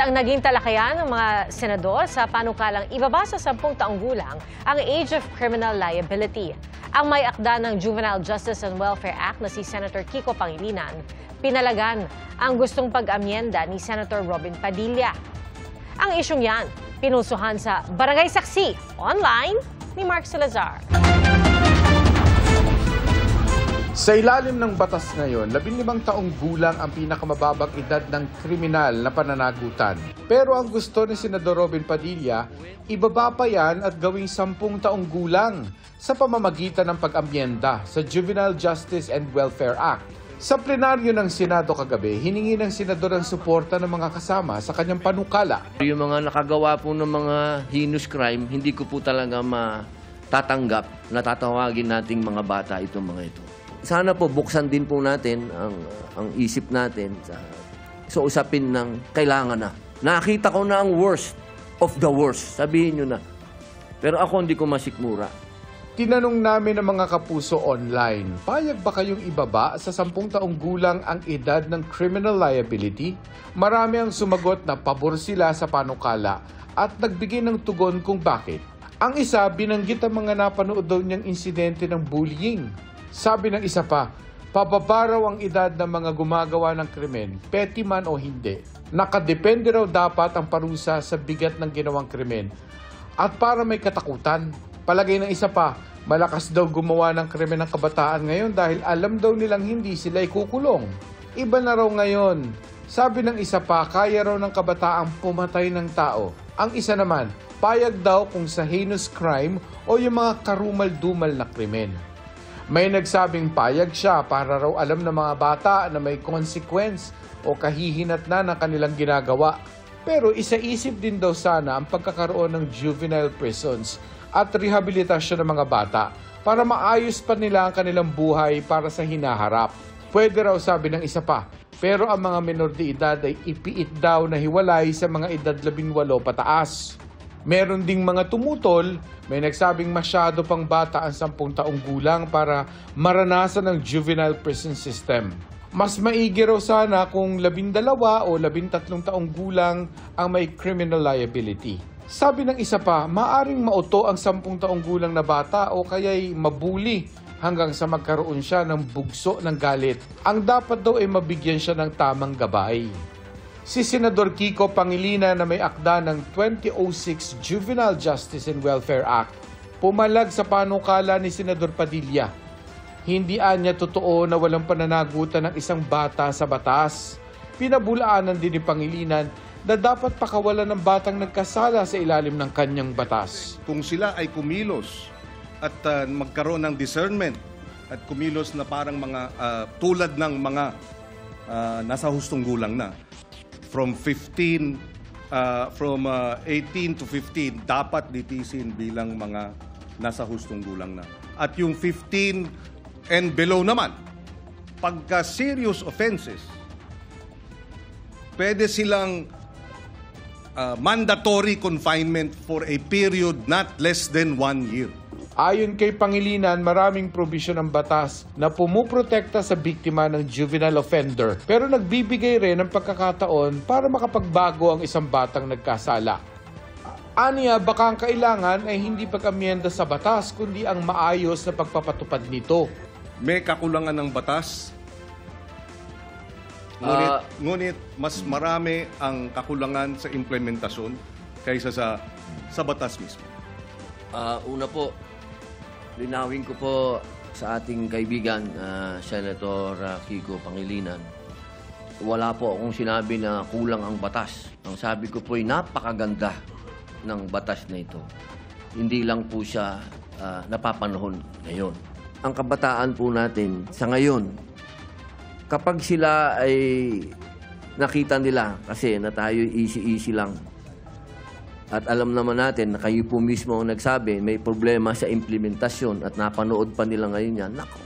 ang naging talakayan ng mga senador sa panukalang ibaba sa 10 taong gulang ang age of criminal liability. Ang may akda ng Juvenile Justice and Welfare Act na si Senator Kiko Pangilinan, pinalagan ang gustong pag-amyenda ni Senator Robin Padilla. Ang isyong yan, pinusuhan sa Barangay Saksi, online ni Mark Salazar. Sa ilalim ng batas ngayon, 15 taong gulang ang pinakamababang edad ng kriminal na pananagutan. Pero ang gusto ni Senador Robin Padilla, ibaba pa yan at gawing 10 taong gulang sa pamamagitan ng pag-amyenda sa Juvenile Justice and Welfare Act. Sa plenaryo ng Senado kagabi, hiningi ng senador ang suporta ng mga kasama sa kanyang panukala. Yung mga nakagawa po ng mga heinous crime, hindi ko po talaga matatanggap na tatawagin nating mga bata itong mga ito. Sana po buksan din po natin ang isip natin sa usapin ng kailangan na. Nakita ko na ang worst of the worst. Sabihin nyo na. Pero ako hindi ko masikmura. Tinanong namin ng mga kapuso online, payag ba kayong ibaba sa 10 taong gulang ang edad ng criminal liability? Marami ang sumagot na pabor sila sa panukala at nagbigay ng tugon kung bakit. Ang isa, binanggit ang mga napanood daw niyang insidente ng bullying. Sabi ng isa pa, pababa raw ang edad ng mga gumagawa ng krimen, petty man o hindi. Nakadepende raw dapat ang parusa sa bigat ng ginawang krimen. At para may katakutan, palagay ng isa pa, malakas daw gumawa ng krimen ng kabataan ngayon dahil alam daw nilang hindi sila ikukulong. Iba na raw ngayon. Sabi ng isa pa, kaya raw ng kabataang pumatay ng tao. Ang isa naman, payag daw kung sa heinous crime o yung mga karumal-dumal na krimen. May nagsabing payag siya para raw alam ng mga bata na may consequence o kahihinat na ng kanilang ginagawa. Pero isaisip din daw sana ang pagkakaroon ng juvenile prisons at rehabilitasyon ng mga bata para maayos pa nila ang kanilang buhay para sa hinaharap. Pwede raw sabi ng isa pa, pero ang mga menor de edad ay ipiit daw na hiwalay sa mga edad 18 pataas. Meron ding mga tumutol, may nagsabing masyado pang bata ang 10 taong gulang para maranasan ang juvenile prison system. Mas maigi raw sana kung 12 o 13 taong gulang ang may criminal liability. Sabi ng isa pa, maaring mauto ang 10 taong gulang na bata o kaya'y mabuli hanggang sa magkaroon siya ng bugso ng galit. Ang dapat daw ay mabigyan siya ng tamang gabay. Si Senador Kiko Pangilinan na may akda ng 2006 Juvenile Justice and Welfare Act, pumalag sa panukala ni Senador Padilla. Hindi anya totoo na walang pananagutan ng isang bata sa batas. Pinabulaanan din ni Pangilinan na dapat pakawalan ng batang nagkasala sa ilalim ng kanyang batas. Kung sila ay kumilos at magkaroon ng discernment at kumilos na parang mga tulad ng mga nasa hustong gulang na, from 18 to 15 dapat litisin bilang mga nasa hustong gulang na. At yung 15 and below naman, pagka serious offenses, pwede silang mandatory confinement for a period not less than 1 year. Ayon kay Pangilinan, maraming probisyon ng batas na pumuprotekta sa biktima ng juvenile offender pero nagbibigay rin ng pagkakataon para makapagbago ang isang batang nagkasala. Aniya, baka ang kailangan ay hindi pag-amyenda sa batas kundi ang maayos na pagpapatupad nito. May kakulangan ng batas, ngunit mas marami ang kakulangan sa implementasyon kaysa sa batas mismo. Una po, linawin ko po sa ating kaibigan, Senator Kiko Pangilinan. Wala po akong sinabi na kulang ang batas. Ang sabi ko po ay napakaganda ng batas na ito. Hindi lang po siya napapanahon ngayon. Ang kabataan po natin sa ngayon, kapag sila ay nakita nila kasi na tayo easy-easy lang, at alam naman natin na kayo po mismo ang nagsabi, may problema sa implementasyon at napanood pa nila ngayon yan, nako.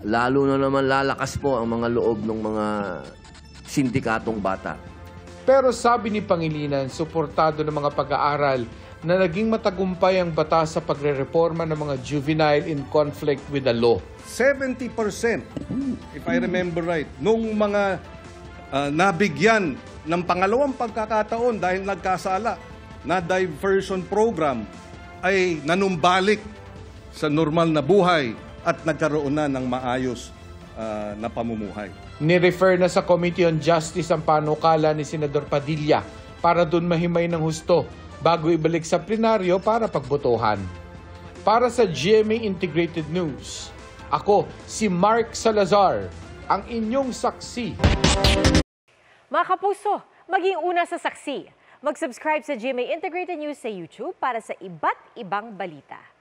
Lalo na naman lalakas po ang mga loob ng mga sindikatong bata. Pero sabi ni Pangilinan, suportado ng mga pag-aaral na naging matagumpay ang batas sa pagre-reforma ng mga juvenile in conflict with the law. 70%, if I remember right, nung mga nabigyan ng pangalawang pagkakataon dahil nagkasala na diversion program ay nanumbalik sa normal na buhay at nagkaroon na ng maayos na pamumuhay. Ni-refer na sa Committee on Justice ang panukala ni Senador Padilla para dun mahimay ng husto bago ibalik sa plenaryo para pagbotohan. Para sa GMA Integrated News, ako si Mark Salazar, ang inyong saksi. Mga kapuso, maging una sa saksi. Mag-subscribe sa GMA Integrated News sa YouTube para sa iba't ibang balita.